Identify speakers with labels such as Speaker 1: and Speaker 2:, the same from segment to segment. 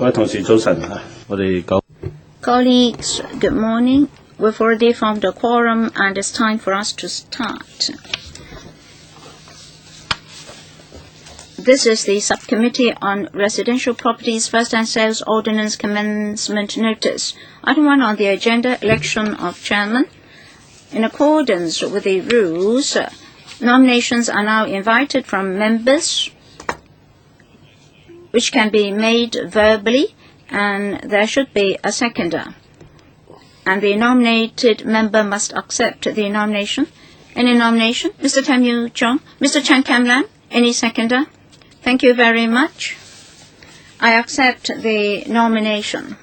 Speaker 1: 各位同事早晨啊，我哋講
Speaker 2: Colleagues, good morning. We've already formed a quorum and it's time for us to start. This is the Subcommittee on Residential Properties First-hand Sales Ordinance Commencement Notice. Item 1 on the agenda, election of chairman. In accordance with the rules, nominations are now invited from members, which can be made verbally, and there should be a seconder. And the nominated member must accept the nomination. Any nomination? Mr. Tam-Yu Chong? Mr. Chan Kam-lam? Any seconder? Thank you very much. I accept the nomination.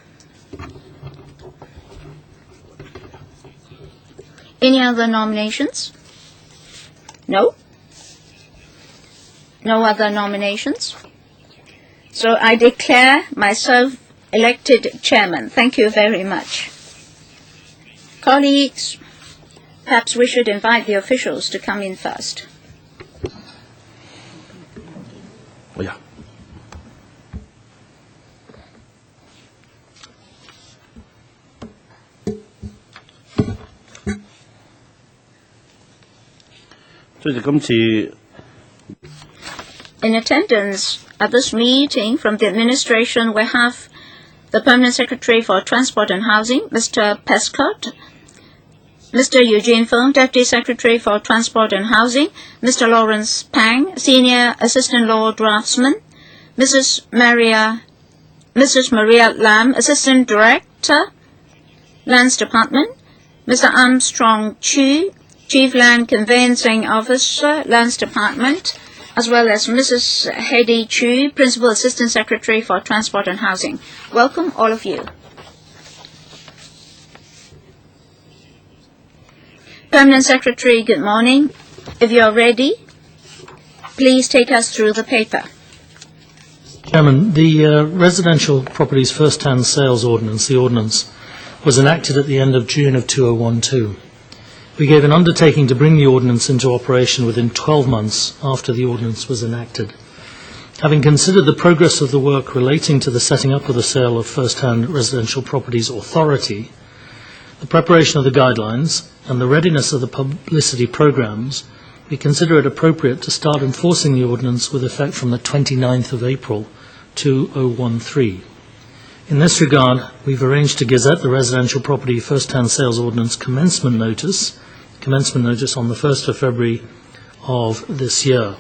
Speaker 2: Any other nominations? No? No other nominations? So I declare myself elected chairman. Thank you very much. Colleagues, perhaps we should invite the officials to come in first.
Speaker 1: 哎呀，所以今次
Speaker 2: In attendance at this meeting from the administration, we have the Permanent Secretary for Transport and Housing, Mr. Pescott, Mr. Eugene Feng, Deputy Secretary for Transport and Housing, Mr. Lawrence Pang, Senior Assistant Law Draftsman, Mrs. Maria Lam, Assistant Director, Lands Department, Mr. Armstrong Chu, Chief Land Conveyancing Officer, Lands Department, as well as Mrs. Hedy Chu, Principal Assistant Secretary for Transport and Housing. Welcome, all of you. Permanent Secretary, good morning. If you are ready, please take us through the paper.
Speaker 3: Chairman, the Residential Properties First-hand Sales Ordinance, the Ordinance, was enacted at the end of June of 2012. We gave an undertaking to bring the Ordinance into operation within 12 months after the Ordinance was enacted. Having considered the progress of the work relating to the setting up of the sale of First-hand Residential Properties Authority, the preparation of the guidelines, and the readiness of the publicity programs, we consider it appropriate to start enforcing the Ordinance with effect from the 29th of April 2013. In this regard, we've arranged to Gazette the Residential Property First-hand Sales Ordinance Commencement Notice on the 1st of February of this year.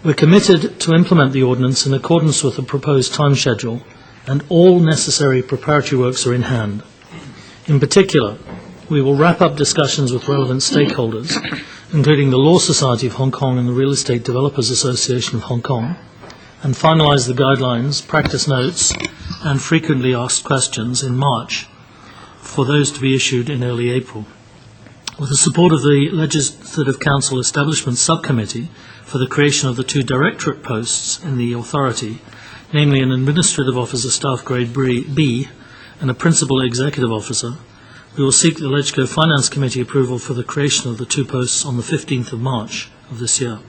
Speaker 3: We're committed to implement the Ordinance in accordance with the proposed time schedule, and all necessary preparatory works are in hand. In particular, we will wrap up discussions with relevant stakeholders, including the Law Society of Hong Kong and the Real Estate Developers Association of Hong Kong, and finalise the guidelines, practice notes, and frequently asked questions in March, for those to be issued in early April. With the support of the Legislative Council Establishment Subcommittee for the creation of the 2 directorate posts in the authority, namely an Administrative Officer Staff Grade B and a Principal Executive Officer, we will seek the LegCo Finance Committee approval for the creation of the 2 posts on the 15th of March of this year.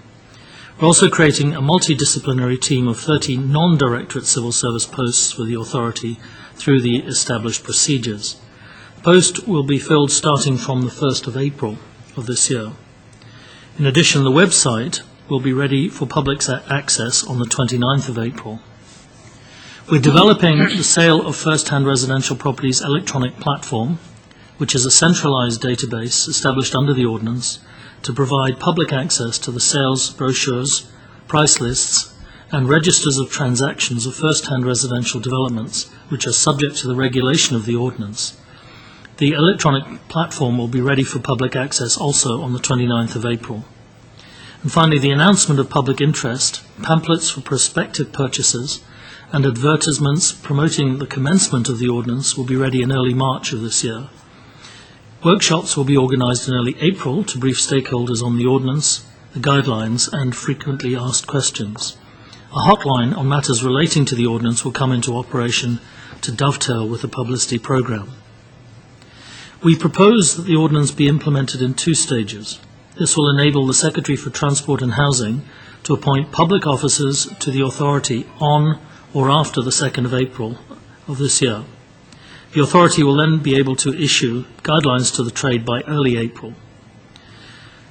Speaker 3: We're also creating a multidisciplinary team of 30 non-directorate civil service posts with the authority through the established procedures. The post will be filled starting from the 1st of April of this year. In addition, the website will be ready for public access on the 29th of April. We're developing the Sale of First-hand Residential Properties electronic platform, which is a centralised database established under the Ordinance to provide public access to the sales brochures, price lists, and registers of transactions of first-hand residential developments, which are subject to the regulation of the Ordinance. The electronic platform will be ready for public access also on the 29th of April. And finally, the announcement of public interest, pamphlets for prospective purchasers, and advertisements promoting the commencement of the Ordinance will be ready in early March of this year. Workshops will be organised in early April to brief stakeholders on the Ordinance, the guidelines, and frequently asked questions. A hotline on matters relating to the Ordinance will come into operation to dovetail with the publicity programme. We propose that the Ordinance be implemented in 2 stages. This will enable the Secretary for Transport and Housing to appoint public officers to the authority on or after the 2nd of April of this year. The authority will then be able to issue guidelines to the trade by early April.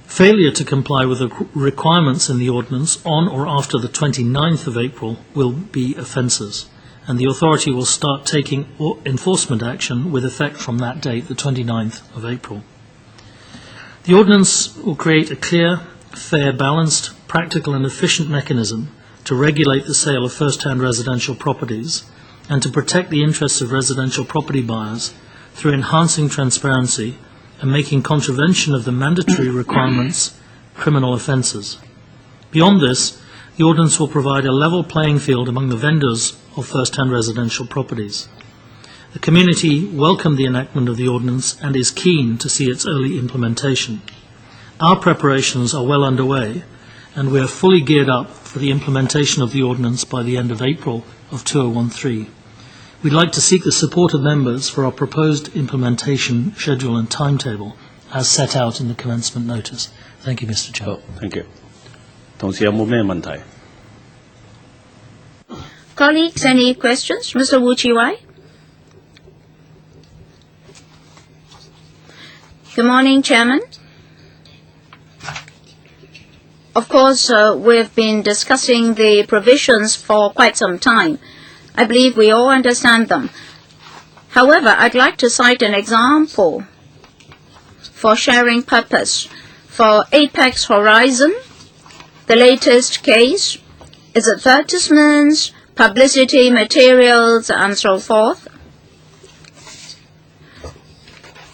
Speaker 3: Failure to comply with the requirements in the ordinance on or after the 29th of April will be offences, and the authority will start taking enforcement action with effect from that date, the 29th of April. The ordinance will create a clear, fair, balanced, practical and efficient mechanism to regulate the sale of first-hand residential properties and to protect the interests of residential property buyers through enhancing transparency and making contravention of the mandatory requirements criminal offences. Beyond this, the ordinance will provide a level playing field among the vendors of first-hand residential properties. The community welcomed the enactment of the ordinance and is keen to see its early implementation. Our preparations are well underway, and we are fully geared up for the implementation of the ordinance by the end of April of 2013. We'd like to seek the support of members for our proposed implementation schedule and timetable as set out in the commencement notice. Thank you, Mr. Chair.
Speaker 1: Thank you. 同事有冇咩問題？
Speaker 2: Colleagues, any questions? Mr. Wu Chi-wai? Good morning, Chairman. Of course, we've been discussing the provisions for quite some time. I believe we all understand them. However, I'd like to cite an example for sharing purpose. For Apex Horizon, the latest case is advertisements, publicity materials, and so forth.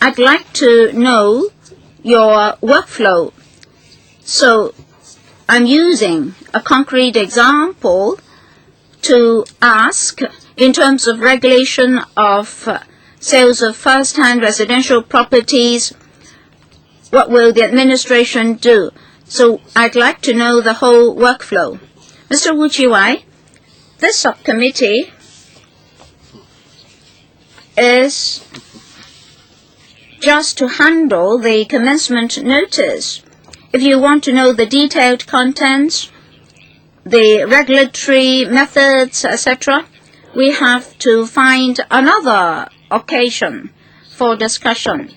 Speaker 2: I'd like to know your workflow. So I'm using a concrete example to ask, in terms of regulation of sales of first-hand residential properties, what will the administration do? So I'd like to know the whole workflow. Mr. Wu Chi-wai, this subcommittee is just to handle the commencement notice. If you want to know the detailed contents, the regulatory methods, etc., we have to find another occasion for discussion.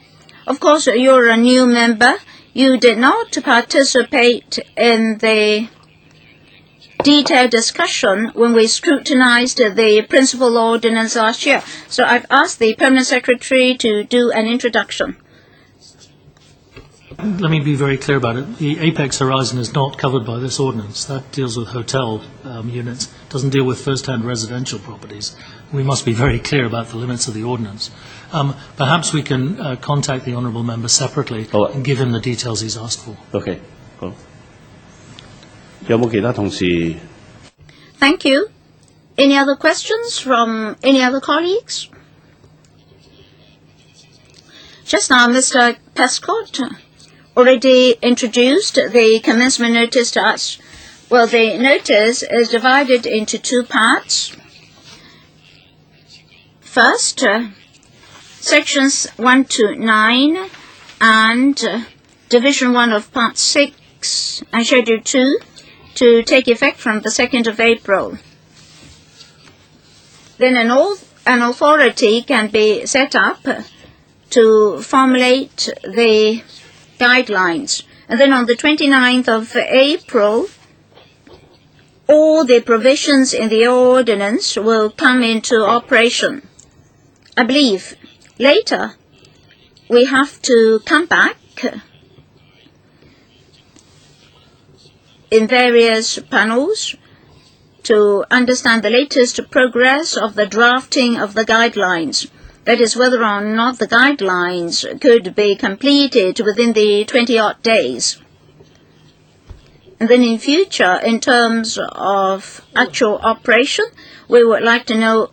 Speaker 2: Of course, you're a new member. You did not participate in the detailed discussion when we scrutinized the principal ordinance last year. So I've asked the Permanent Secretary to do an introduction.
Speaker 3: Let me be very clear about it. The Apex Horizon is not covered by this ordinance. That deals with hotel units. It doesn't deal with first-hand residential properties. We must be very clear about the limits of the ordinance. Perhaps we can contact the honourable member separately and give him the details he's asked for.
Speaker 1: Okay. Cool. 有冇其他同事？
Speaker 2: Thank you. Any other questions from any other colleagues? Just now, Mr. Pescott already introduced the commencement notice to us. Well, the notice is divided into two parts. First, sections 1 to 9 and division 1 of part 6 and schedule 2 to take effect from the 2nd of April. Then an authority can be set up to formulate the guidelines. And then on the 29th of April, all the provisions in the ordinance will come into operation. I believe later we have to come back in various panels to understand the latest progress of the drafting of the guidelines. That is, whether or not the guidelines could be completed within the 20-odd days. And then in future, in terms of actual operation, we would like to know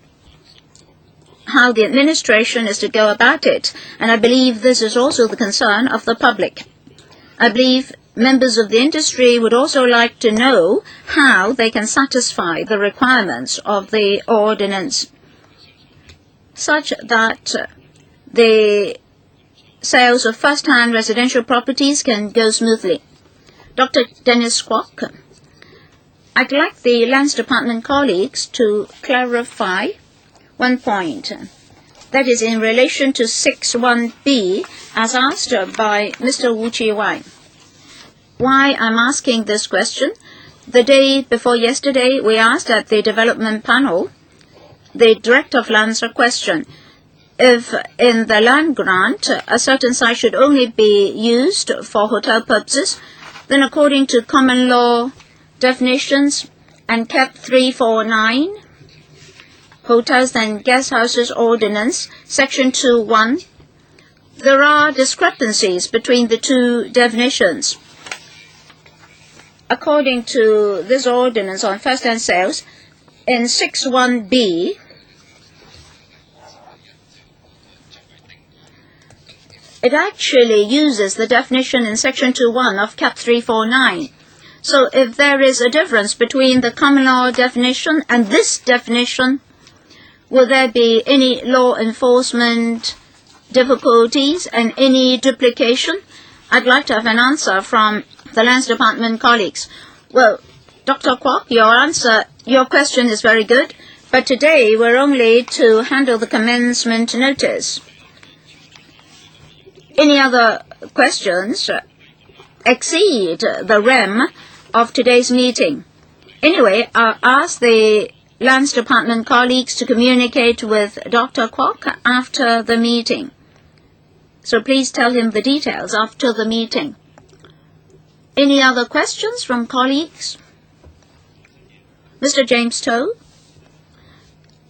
Speaker 2: how the administration is to go about it. And I believe this is also the concern of the public. I believe members of the industry would also like to know how they can satisfy the requirements of the ordinance, such that the sales of first-hand residential properties can go smoothly. Dr. Dennis Kwok, I'd like the Lands Department colleagues to clarify one point. That is in relation to 6.1b, as asked by Mr. Wu Chi-wai. Why I'm asking this question? The day before yesterday, we asked at the development panel the Director of Lands a question. If in the land grant a certain site should only be used for hotel purposes, then according to common law definitions and Cap 349, Hotels and Guest Houses Ordinance, Section 2.1, there are discrepancies between the two definitions. According to this ordinance on first-hand sales, in 6.1b, it actually uses the definition in Section 2.1 of Cap 349. So if there is a difference between the common law definition and this definition, will there be any law enforcement difficulties and any duplication? I'd like to have an answer from the Lands Department colleagues. Well, Dr. Kwok, your question is very good, but today we're only to handle the commencement notice. Any other questions exceed the rem of today's meeting. Anyway, I'll ask the Lands Department colleagues to communicate with Dr. Kwok after the meeting. So please tell him the details after the meeting. Any other questions from colleagues? Mr. James Toh?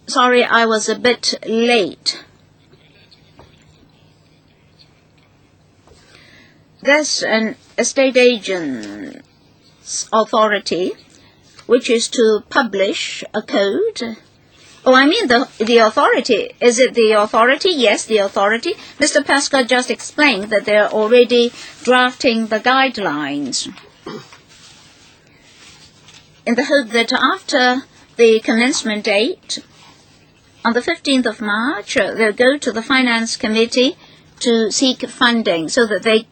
Speaker 2: Sorry, I was a bit late. There's an estate agent's authority which is to publish a code. Oh, I mean the authority. Is it the authority? Yes, the authority. Mr. Pesca just explained that they're already drafting the guidelines in the hope that after the commencement date, on the 15th of March, they'll go to the Finance Committee to seek funding so that they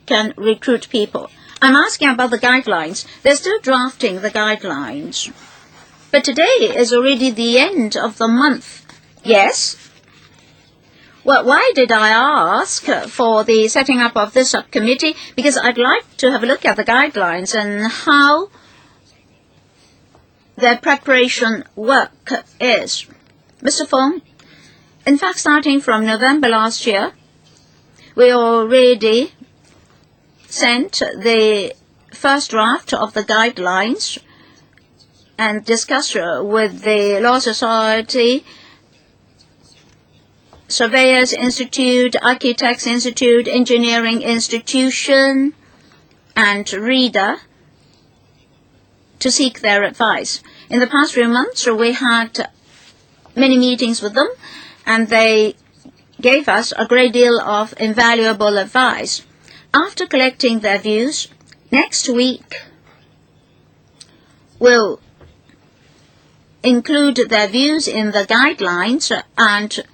Speaker 2: can recruit people. I'm asking about the guidelines. They're still drafting the guidelines. But today is already the end of the month. Yes? Well, why did I ask for the setting up of this subcommittee? Because I'd like to have a look at the guidelines and how their preparation work is. Mr. Fong, in fact, starting from November last year, we already sent the first draft of the guidelines and discussed with the Law Society, Surveyors Institute, Architects Institute, Engineering Institution, and Reader to seek their advice. In the past few months, we had many meetings with them, and they gave us a great deal of invaluable advice. After collecting their views, next week we'll include their views in the guidelines and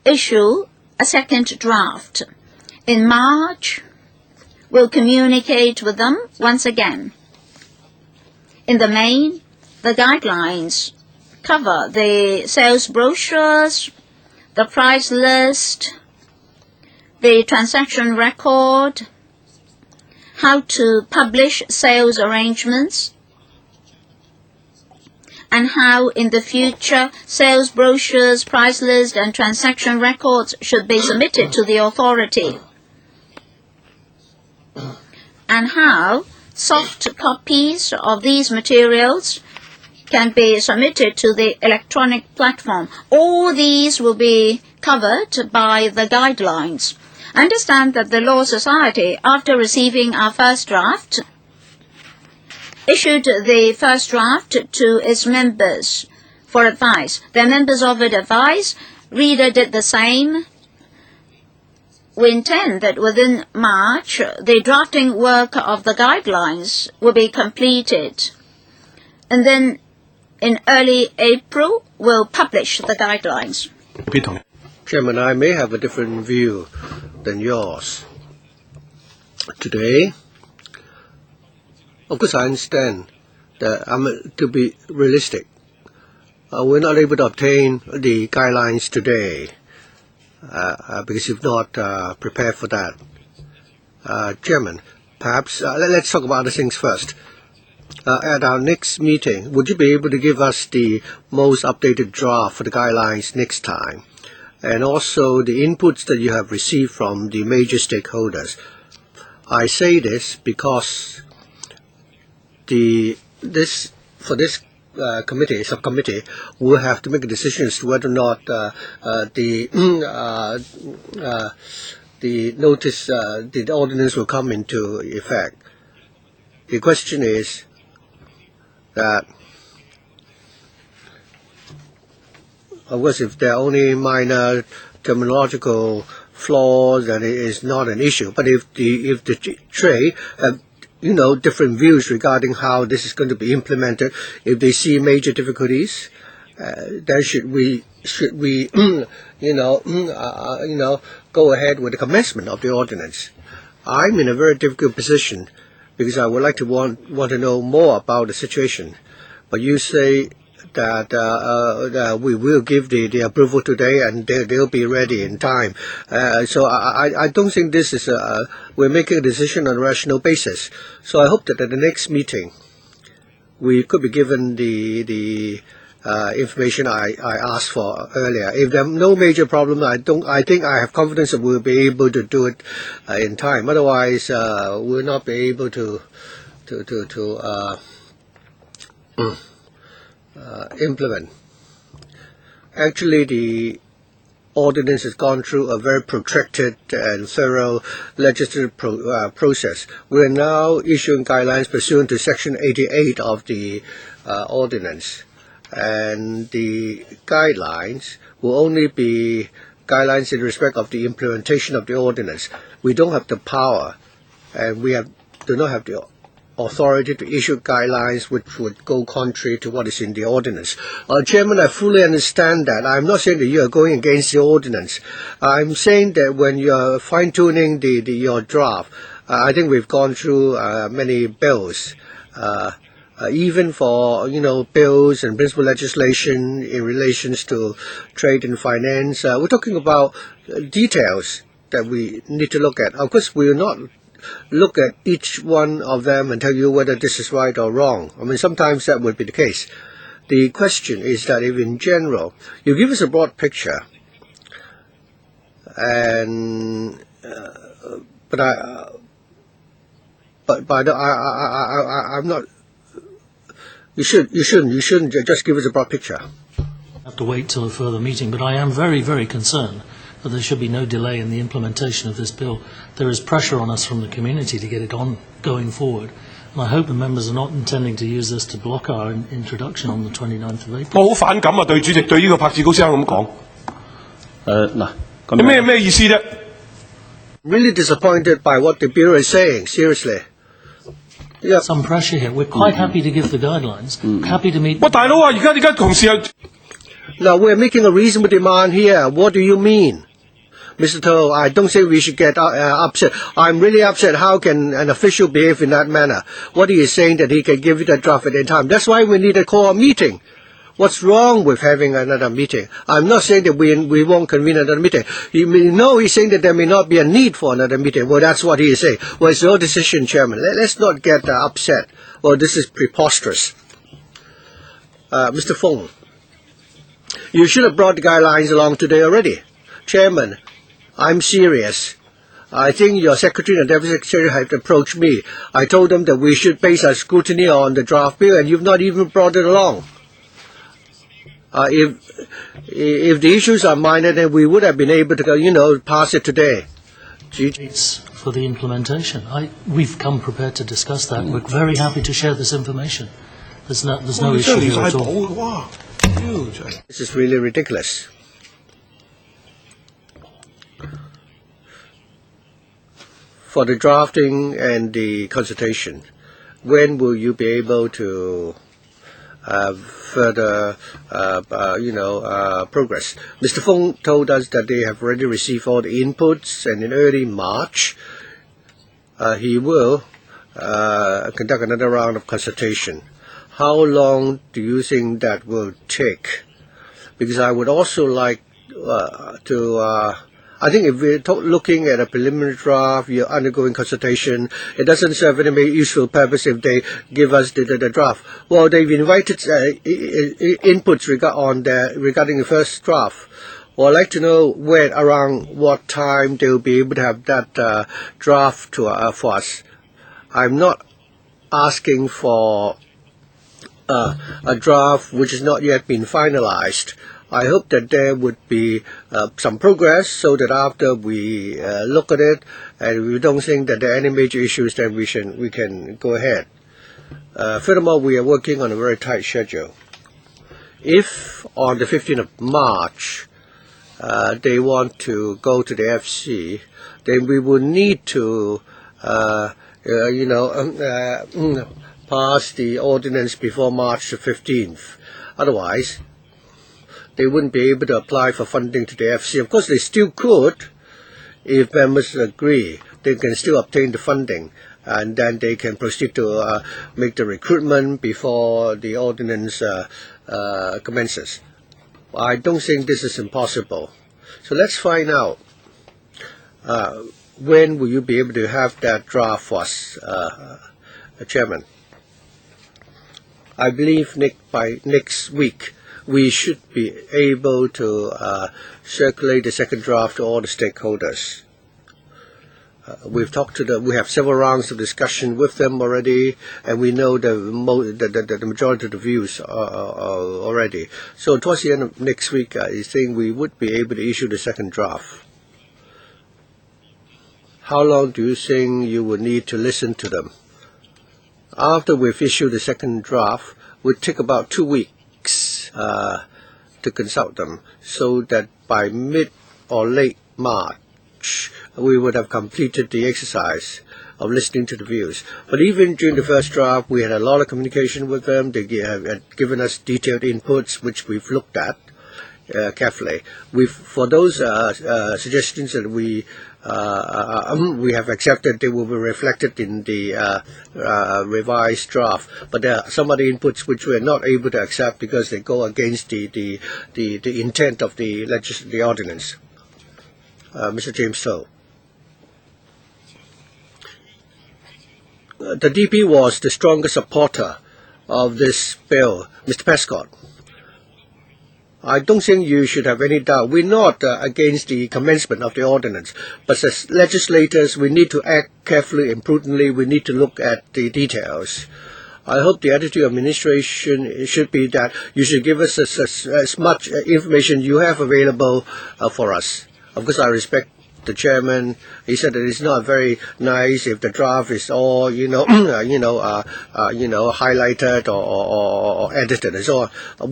Speaker 2: issue a second draft. In March, we'll communicate with them once again. In the main, the guidelines cover the sales brochures, the price list, the transaction record, how to publish sales arrangements, and how in the future sales brochures, price list, and transaction records should be submitted to the authority, and how soft copies of these materials can be submitted to the electronic platform. All these will be covered by the guidelines. I understand that the Law Society, after receiving our first draft, issued the first draft to its members for advice. Their members offered advice. Reader did the same. We intend that within March, the drafting work of the guidelines will be completed. And then in early April, we'll publish the guidelines.
Speaker 4: Chairman, I may have a different view than yours. Today, of course I understand to be realistic, we're not able to obtain the guidelines today because you've not prepared for that. Chairman, perhaps let's talk about other things first. At our next meeting, would you be able to give us the most updated draft for the guidelines next time? And also the inputs that you have received from the major stakeholders. I say this because this subcommittee will have to make a decision as to whether or not the notice, the ordinance will come into effect. The question is that, of course, if there are only minor terminological flaws, then it is not an issue. But if the trade have different views regarding how this is going to be implemented, if they see major difficulties, then should we go ahead with the commencement of the ordinance? I'm in a very difficult position because I would like to want to know more about the situation. But you say that we will give the approval today and they'll be ready in time. So I don't think this is we're making a decision on a rational basis. So I hope that at the next meeting we could be given the information I asked for earlier. If there are no major problem, I think I have confidence that we'll be able to do it in time. Otherwise, we'll not be able to implement. Actually, the ordinance has gone through a very protracted and thorough legislative process. We are now issuing guidelines pursuant to Section 88 of the ordinance. And the guidelines will only be guidelines in respect of the implementation of the ordinance. We don't have the power, and we do not have the authority to issue guidelines which would go contrary to what is in the ordinance. Chairman, I fully understand that. I'm not saying that you are going against the ordinance. I'm saying that when you're fine-tuning your draft, I think we've gone through many bills. Even for bills and principal legislation in relations to trade and finance, we're talking about details that we need to look at. Of course, we will not look at each one of them and tell you whether this is right or wrong. I mean, sometimes that would be the case. The question is that if in general you give us a broad picture, and I'm not. You shouldn't just give us a broad picture.
Speaker 3: Have to wait till a further meeting, but I am very, very concerned that there should be no delay in the implementation of this bill. There is pressure on us from the community to get it on going forward, and I hope the members are not intending to use this to block our introduction on the 29th of April.
Speaker 5: 我好反感啊！對主席對呢個柏志高先生咁講。你咩意思啫
Speaker 4: ？Really disappointed by what the Bureau is saying. Seriously. Yeah.
Speaker 3: Some pressure here. We're quite happy to give the guidelines. Happy to meet.
Speaker 5: 喂，大佬啊！而家同事又
Speaker 4: Now we're making a reasonable demand here. What do you mean, Mr. Toh? I don't think we should get upset. I'm really upset. How can an official behave in that manner? What he is saying that he can give you that draft at any time. That's why we need to call a meeting. What's wrong with having another meeting? I'm not saying that we won't convene another meeting. He's saying that there may not be a need for another meeting. Well, that's what he is saying. Well, it's your decision, Chairman. Let's not get upset. Well, this is preposterous. Mr. Fong, you should have brought the guidelines along today already. Chairman, I'm serious. I think your secretary and deputy secretary have approached me. I told them that we should base our scrutiny on the draft bill, and you've not even brought it along. If the issues are minor, then we would have been able to, pass it today.
Speaker 3: It's for the implementation. We've come prepared to discuss that. We're very happy to share this information. There's no issue here at all.
Speaker 4: This is really ridiculous. For the drafting and the consultation, when will you be able to further, progress? Mr. Fong told us that they have already received all the inputs, and in early March, he will conduct another round of consultation. how long do you think that will take? Because I would also like I think if we're looking at a preliminary draft, you're undergoing consultation, it doesn't serve any useful purpose if they give us the draft. Well, they've invited inputs regarding the first draft. Well, I'd like to know around what time they'll be able to have that draft for us. I'm not asking for a draft which has not yet been finalized. I hope that there would be some progress so that after we look at it and we don't think that there are any major issues, then we can go ahead. Furthermore, we are working on a very tight schedule. If on the 15th of March they want to go to the FC, then we will need to pass the ordinance before March the 15th. Otherwise, they wouldn't be able to apply for funding to the FC. Of course, they still could, if members agree. They can still obtain the funding, and then they can proceed to make the recruitment before the ordinance commences. I don't think this is impossible. So let's find out when will you be able to have that draft for us, Chairman. I believe by next week we should be able to circulate the second draft to all the stakeholders. We've talked to them. We have several rounds of discussion with them already, and we know the majority of the views already. So towards the end of next week, I think we would be able to issue the second draft. How long do you think you would need to listen to them? After we've issued the second draft, it would take about 2 weeks to consult them, so that by mid or late March we would have completed the exercise of listening to the views. But even during the first draft, we had a lot of communication with them. They had given us detailed inputs, which we've looked at carefully. For those suggestions that we have accepted, they will be reflected in the revised draft. But there are some other inputs which we are not able to accept because they go against the intent of the ordinance. Mr. James Toh. The DP was the strongest supporter of this bill, Mr. Prescott. I don't think you should have any doubt. We're not against the commencement of the ordinance, but as legislators, we need to act carefully and prudently. We need to look at the details. I hope the attitude of administration should be that you should give us as much information you have available for us. Of course, I respect the chairman. He said that it's not very nice if the draft is all highlighted or edited and so on.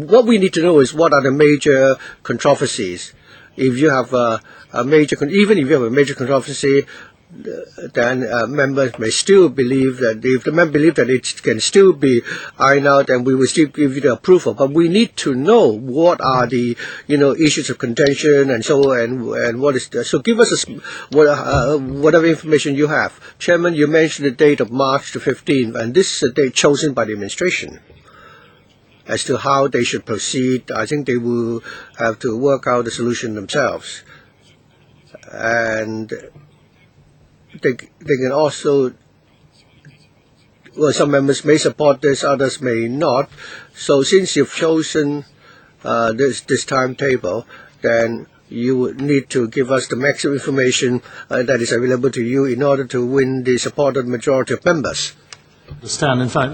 Speaker 4: What we need to know is what are the major controversies. If you have even if you have a major controversy, then members may still believe that if the members believe that it can still be ironed out, then we will still give you the approval. But we need to know what are the issues of contention and so and what is so give us whatever information you have. Chairman, you mentioned the date of March the 15th, and this is a date chosen by the administration as to how they should proceed. I think they will have to work out the solution themselves, and they can also, some members may support this, others may not. So since you've chosen this timetable, then you would need to give us the maximum information that is available to you in order to win the support of the majority of members.
Speaker 3: I understand. In fact,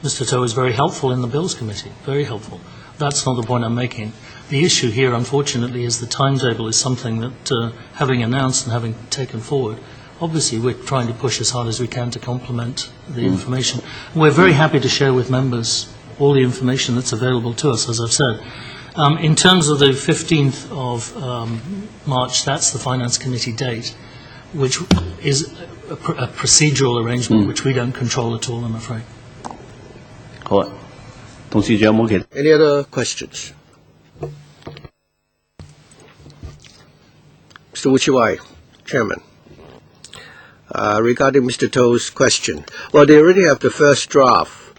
Speaker 3: Mr. Toh is very helpful in the Bills Committee, very helpful. That's not the point I'm making. The issue here, unfortunately, is the timetable is something that, having announced and having taken forward, obviously we're trying to push as hard as we can to complement the information. We're very happy to share with members all the information that's available to us, as I've said. In terms of the 15th of March, that's the Finance Committee date, which is a procedural arrangement which we don't control at all, I'm afraid.
Speaker 4: Any other questions? Mr. Wuchiwai, Chairman. Regarding Mr. Toh's question, well, they already have the first draft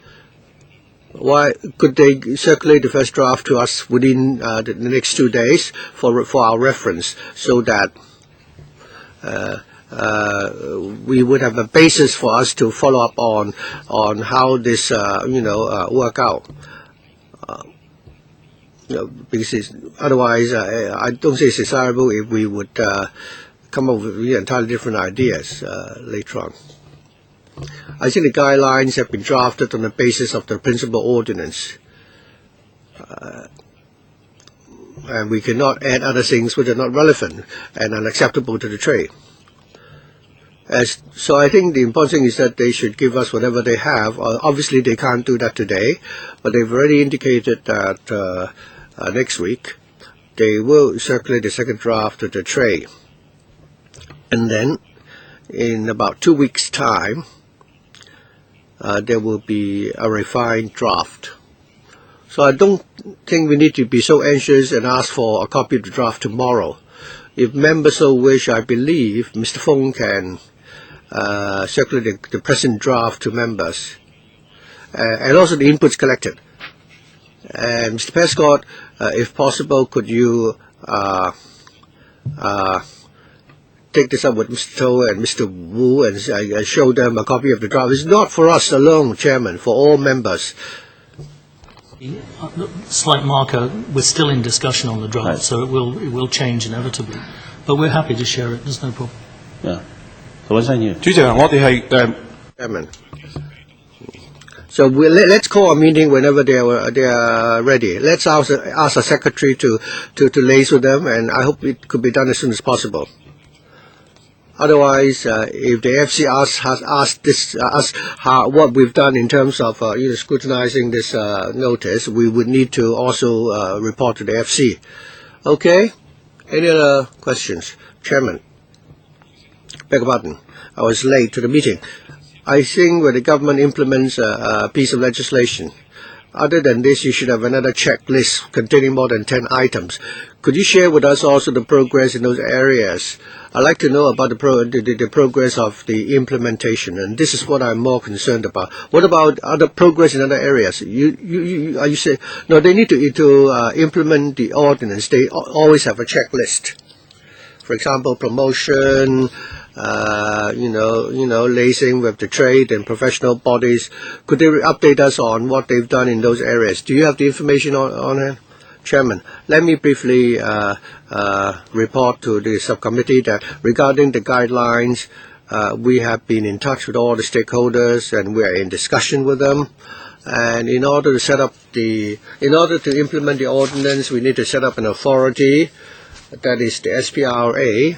Speaker 4: Why could they circulate the first draft to us within the next 2 days for our reference, so that we would have a basis for us to follow up on how this work out. Because otherwise, I don't say it's desirable if we would come up with entirely different ideas later on. I think the guidelines have been drafted on the basis of the principal ordinance, and we cannot add other things which are not relevant and unacceptable to the trade. So I think the important thing is that they should give us whatever they have. Obviously, they can't do that today, but they've already indicated that next week they will circulate the second draft to the trade. And then, in about 2 weeks' time, there will be a refined draft. So I don't think we need to be so anxious and ask for a copy of the draft tomorrow. If members so wish, I believe Mr. Fong can circulate the present draft to members, and also the inputs collected. And Mr. Prescott, if possible, could you take this up with Mr. Toh and Mr. Wu and show them a copy of the draft? It's not for us alone, Chairman, for all members.
Speaker 3: Slight marker, we're still in discussion on the draft,
Speaker 1: Right.
Speaker 3: so it will change inevitably. But we're happy to share it, there's no problem.
Speaker 1: Yeah. 涂謹申議員。
Speaker 5: 主席，我哋係
Speaker 4: Chairman. So let's call a meeting whenever they are ready. Let's ask the secretary to liaise with them, and I hope it could be done as soon as possible. Otherwise, if the FC has asked what we've done in terms of scrutinizing this notice, we would need to also report to the FC. Okay? Any other questions? Chairman. Beg your pardon. I was late to the meeting. I think when the government implements a piece of legislation, other than this, you should have another checklist containing more than 10 items. Could you share with us also the progress in those areas? I'd like to know about the progress of the implementation, and this is what I'm more concerned about. What about other progress in other areas? You say no? They need to implement the ordinance. They always have a checklist. For example, promotion. Liaising with the trade and professional bodies. Could they update us on what they've done in those areas? Do you have the information on it? Chairman, let me briefly report to the subcommittee that regarding the guidelines, we have been in touch with all the stakeholders and we are in discussion with them. And in order to implement the ordinance, we need to set up an authority, that is the SPRA.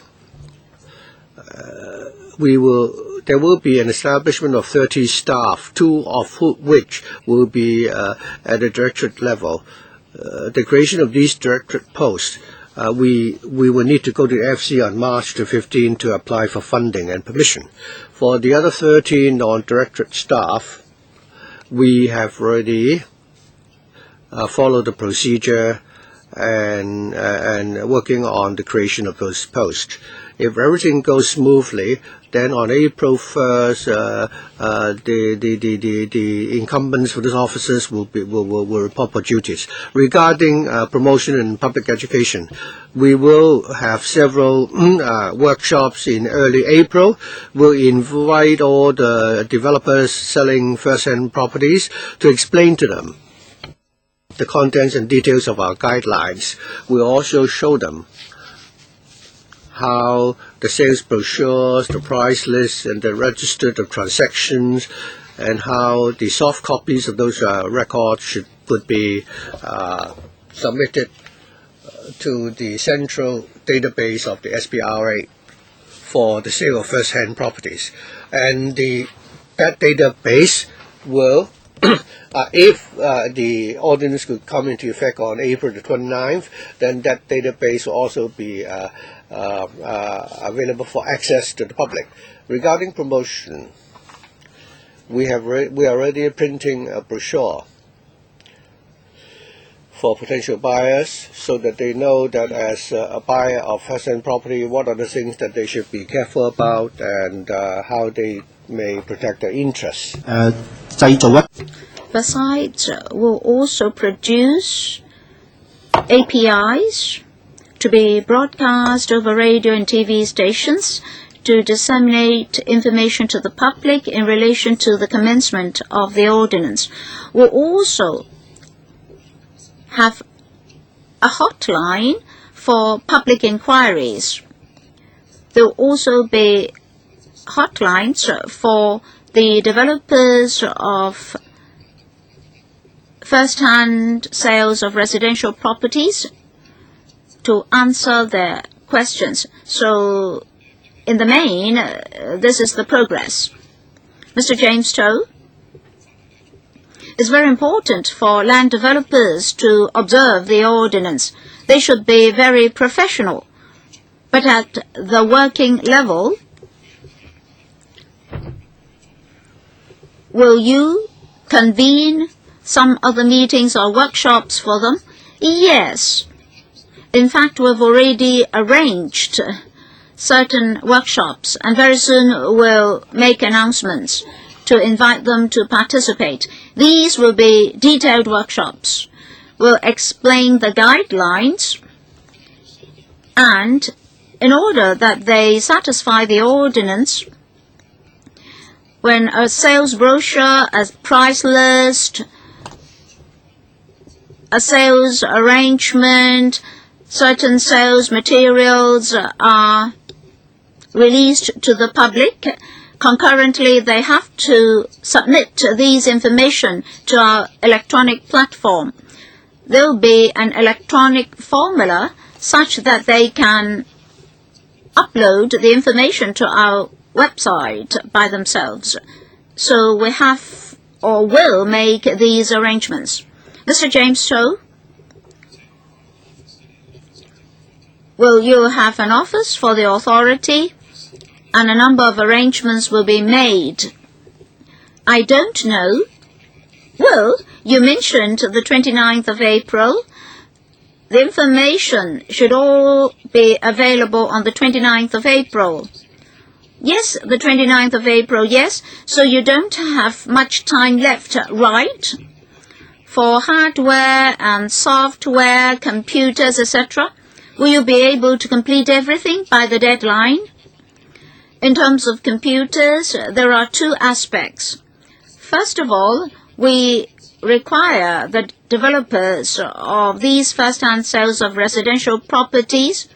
Speaker 4: There will be an establishment of 30 staff, 2 of which will be at the directorate level. The creation of these directorate posts, we will need to go to the FC on March 15 to apply for funding and permission. For the other 13 non-directorate staff, we have already followed the procedure and working on the creation of those posts. If everything goes smoothly, then on April 1st, the incumbents for these officers will report for duties. Regarding promotion in public education, we will have several workshops in early April. We'll invite all the developers selling first-hand properties to explain to them the contents and details of our guidelines. We'll also show them how the sales brochures, the price lists, and the register of transactions, and how the soft copies of those records could be submitted to the central database of the SPRA for the sale of first-hand properties. And that database will, if the ordinance could come into effect on April the 29th, then that database will also be available for access to the public. Regarding promotion, we are already printing a brochure for potential buyers so that they know that as a buyer of first-hand property, what are the things that they should be careful about and how they may protect their interests.
Speaker 2: Besides, we'll also produce APIs to be broadcast over radio and TV stations to disseminate information to the public in relation to the commencement of the ordinance. We'll also have a hotline for public inquiries. There will also be hotlines for the developers of first-hand sales of residential properties to answer their questions. So, in the main, this is the progress. Mr. James To, it's very important for land developers to observe the ordinance. They should be very professional. But at the working level, will you convene some other meetings or workshops for them? Yes. In fact, we've already arranged certain workshops, and very soon we'll make announcements to invite them to participate. These will be detailed workshops. We'll explain the guidelines, and in order that they satisfy the ordinance, when a sales brochure, a price list, a sales arrangement, certain sales materials are released to the public, concurrently they have to submit these information to our electronic platform. There will be an electronic formula such that they can upload the information to our website by themselves. So we have or will make these arrangements. Mr. James To, will you have an office for the authority? And a number of arrangements will be made. I don't know. Well, you mentioned the 29th of April. The information should all be available on the 29th of April. Yes, the 29th of April, yes. So you don't have much time left, right? For hardware and software, computers, etc., will you be able to complete everything by the deadline? In terms of computers, there are two aspects. First of all, we require the developers of these first-hand sales of residential properties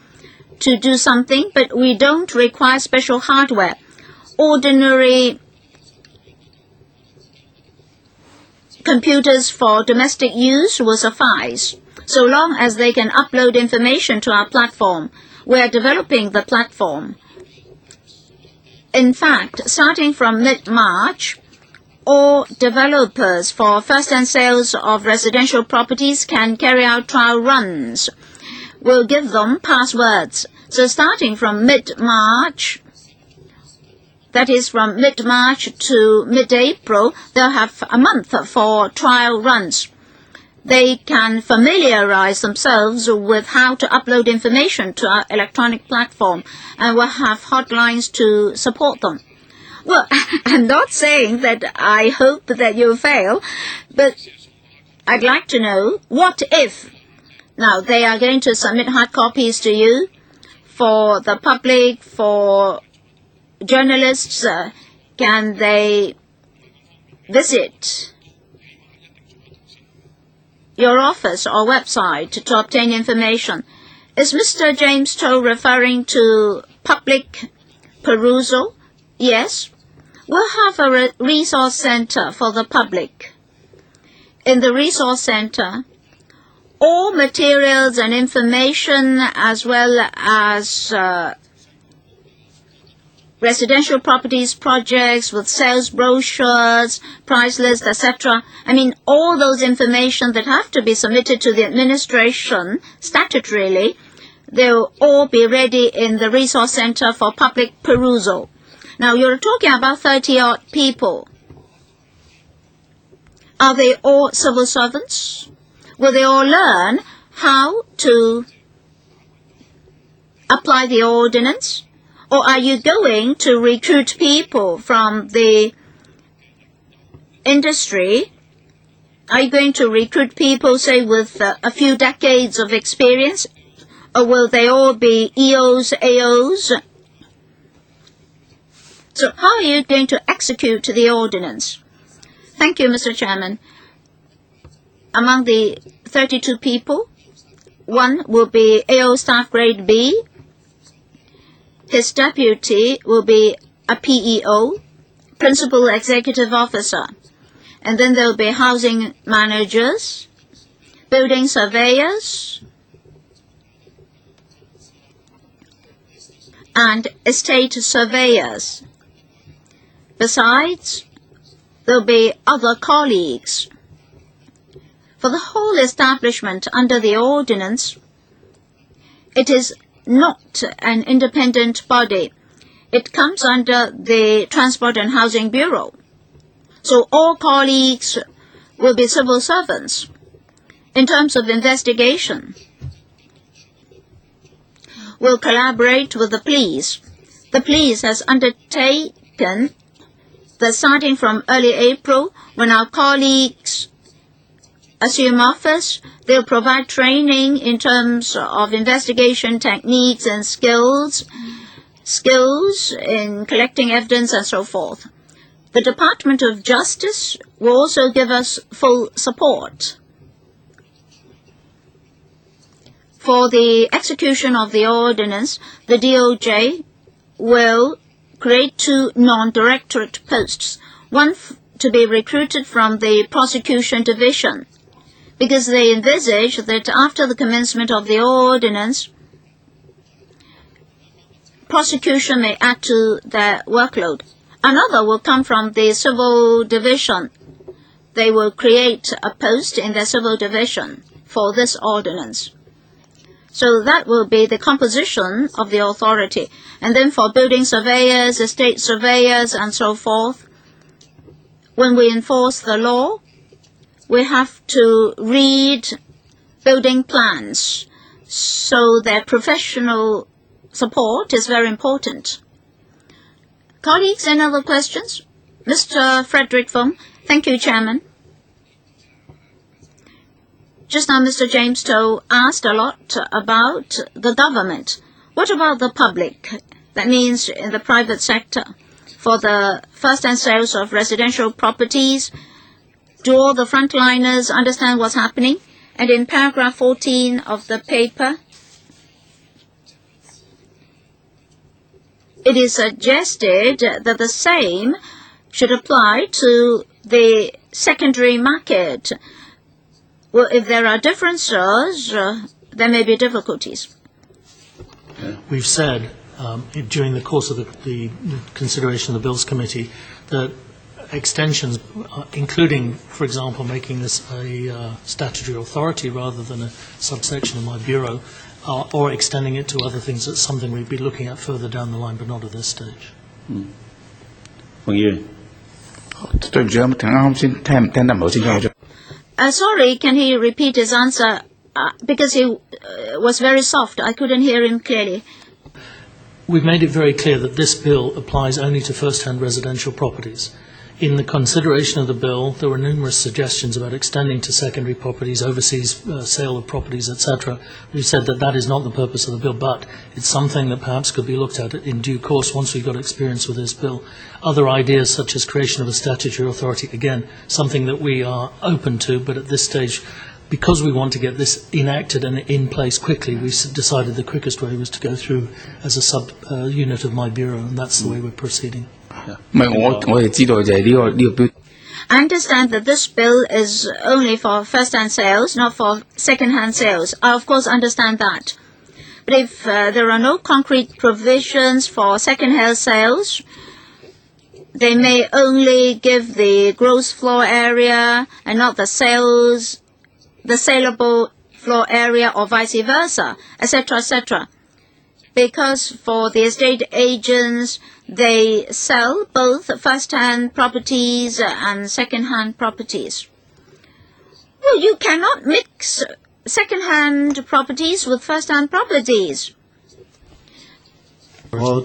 Speaker 2: to do something, but we don't require special hardware. Ordinary computers for domestic use will suffice, so long as they can upload information to our platform. We are developing the platform. In fact, starting from mid-March, all developers for first-hand sales of residential properties can carry out trial runs. We'll give them passwords. So starting from mid-March, that is from mid-March to mid-April, they'll have a month for trial runs. They can familiarize themselves with how to upload information to our electronic platform, and we'll have hotlines to support them. Well, I'm not saying that I hope that you'll fail, but I'd like to know, what if? Now, they are going to submit hard copies to you for the public, for journalists. Can they visit your office or website to obtain information? Is Mr. James To referring to public perusal? Yes. We'll have a resource center for the public. In the resource center, all materials and information as well as residential properties projects with sales brochures, price lists, etc. I mean, all those information that have to be submitted to the administration statutorily, they'll all be ready in the resource center for public perusal. Now, you're talking about 30-odd people. Are they all civil servants? Will they all learn how to apply the ordinance? Or are you going to recruit people from the industry Are you going to recruit people, say, with a few decades of experience? Or will they all be EOs, AOs? So how are you going to execute the ordinance? Thank you, Mr. Chairman. Among the 32 people, one will be AO staff grade B. His deputy will be a PEO, Principal Executive Officer. And then there will be housing managers, building surveyors, and estate surveyors. Besides, there will be other colleagues. For the whole establishment under the ordinance, it is not an independent body. It comes under the Transport and Housing Bureau. So all colleagues will be civil servants. In terms of investigation, we'll collaborate with the police. The police has undertaken that starting from early April, when our colleagues assume office, they'll provide training in terms of investigation techniques and skills in collecting evidence and so forth. The Department of Justice will also give us full support. For the execution of the ordinance, the DOJ will create 2 non-directorate posts, one to be recruited from the prosecution division, because they envisage that after the commencement of the ordinance, prosecution may add to their workload. Another will come from the civil division. They will create a post in the civil division for this ordinance. So that will be the composition of the authority. And then for building surveyors, estate surveyors, and so forth, when we enforce the law, we have to read building plans. So their professional support is very important. Colleagues, any other questions? Mr. Frederick Fung. Thank you, Chairman. Just now, Mr. James Toh asked a lot about the government. What about the public? That means in the private sector. For the first-hand sales of residential properties, do all the frontliners understand what's happening? And in paragraph 14 of the paper, it is suggested that the same should apply to the secondary market. Well, if there are differences, there may be difficulties.
Speaker 3: We've said during the course of the consideration of the Bills Committee that extensions, including, for example, making this a statutory authority rather than a subsection of my bureau, or extending it to other things, that's something we'd be looking at further down the line, but not at this stage.
Speaker 1: 馮議員，
Speaker 6: 對唔住啊，啱先聽得唔係好清楚。
Speaker 2: Sorry, can he repeat his answer? Because he was very soft. I couldn't hear him clearly.
Speaker 3: We've made it very clear that this bill applies only to first-hand residential properties. In the consideration of the bill, there were numerous suggestions about extending to secondary properties, overseas sale of properties, etc. We've said that that is not the purpose of the bill, but it's something that perhaps could be looked at in due course once we've got experience with this bill. Other ideas, such as creation of a statutory authority, again, something that we are open to, but at this stage, because we want to get this enacted and in place quickly, we decided the quickest way was to go through as a sub-unit of my bureau, and that's the way we're proceeding.
Speaker 2: I understand that this bill is only for first-hand sales, not for second-hand sales. I, of course, understand that. But if there are no concrete provisions for second-hand sales, they may only give the gross floor area and not the saleable floor area, or vice versa, etc., etc. Because for the estate agents, they sell both first-hand properties and second-hand properties. Well, you cannot mix second-hand properties with first-hand properties.
Speaker 7: 我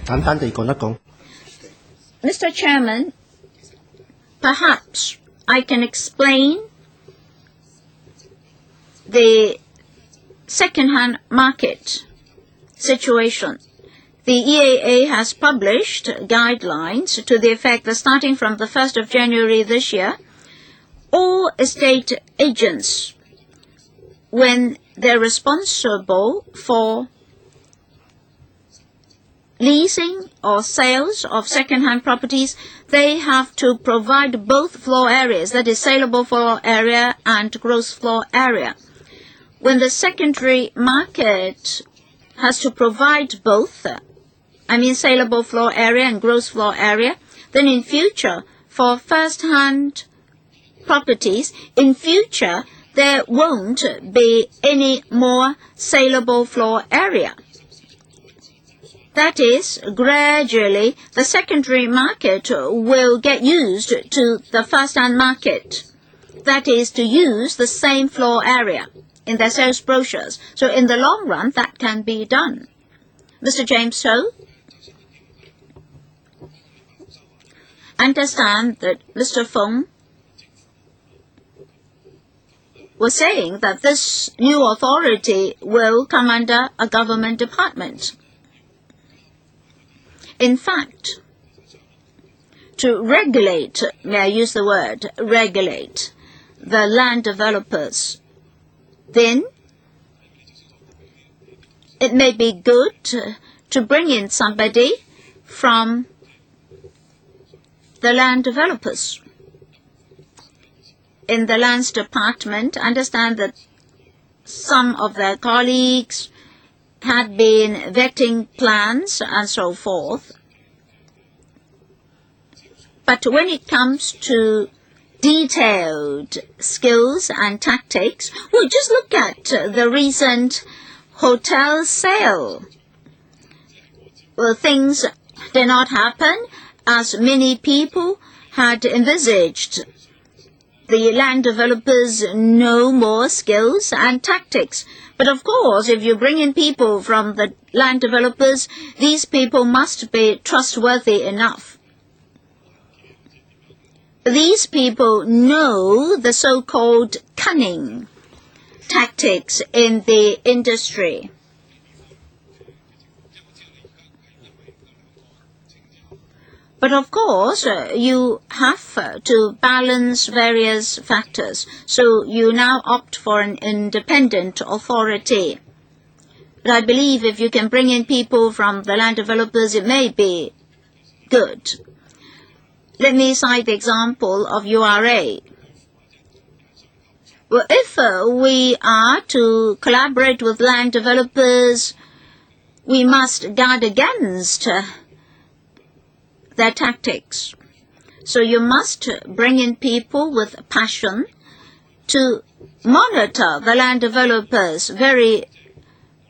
Speaker 7: 簡單地講一講。
Speaker 2: Mr. Chairman, perhaps I can explain the second-hand market situation. The EAA has published guidelines to the effect that starting from the 1st of January this year, all estate agents, when they're responsible for leasing or sales of second-hand properties, they have to provide both floor areas, that is, saleable floor area and gross floor area. When the secondary market has to provide both, saleable floor area and gross floor area, then in future, for first-hand properties, in future, there won't be any more saleable floor area. That is, gradually, the secondary market will get used to the first-hand market. That is, to use the same floor area in their sales brochures. So in the long run, that can be done. Mr. James So, understand that Mr. Feng was saying that this new authority will come under a government department. In fact, to regulate, may I use the word, regulate the land developers, then it may be good to bring in somebody from the land developers. In the lands department, understand that some of their colleagues had been vetting plans and so forth. But when it comes to detailed skills and tactics, well, just look at the recent hotel sale. Well, things did not happen as many people had envisaged. The land developers know more skills and tactics. But of course, if you bring in people from the land developers, these people must be trustworthy enough. These people know the so-called cunning tactics in the industry. But of course, you have to balance various factors. So you now opt for an independent authority. But I believe if you can bring in people from the land developers, it may be good. Let me cite the example of URA. Well, if we are to collaborate with land developers, we must guard against their tactics. So you must bring in people with passion to monitor the land developers very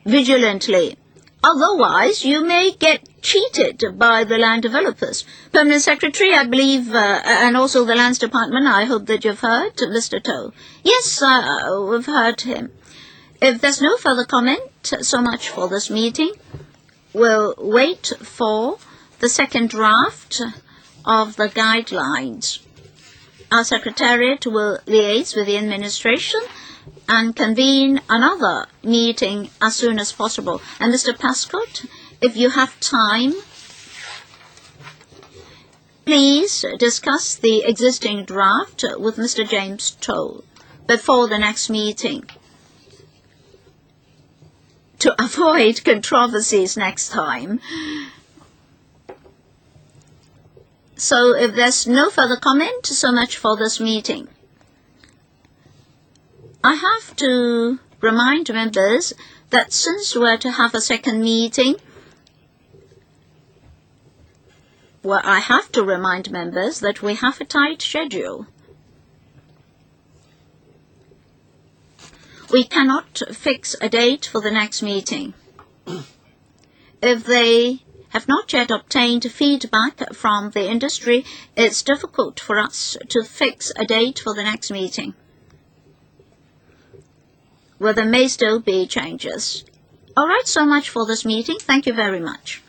Speaker 2: vigilantly. Otherwise, you may get cheated by the land developers. Permanent Secretary, I believe, and also the Lands Department, I hope that you've heard Mr. To. Yes, we've heard him. If there's no further comment, so much for this meeting. We'll wait for the second draft of the guidelines. Our Secretariat will liaise with the administration and convene another meeting as soon as possible. And Mr. Pascott, if you have time, please discuss the existing draft with Mr. James To before the next meeting to avoid controversies next time. So if there's no further comment, so much for this meeting. I have to remind members that since we're to have a second meeting, well, I have to remind members that we have a tight schedule. We cannot fix a date for the next meeting. If they have not yet obtained feedback from the industry, it's difficult for us to fix a date for the next meeting. Well, there may still be changes. All right, so much for this meeting. Thank you very much.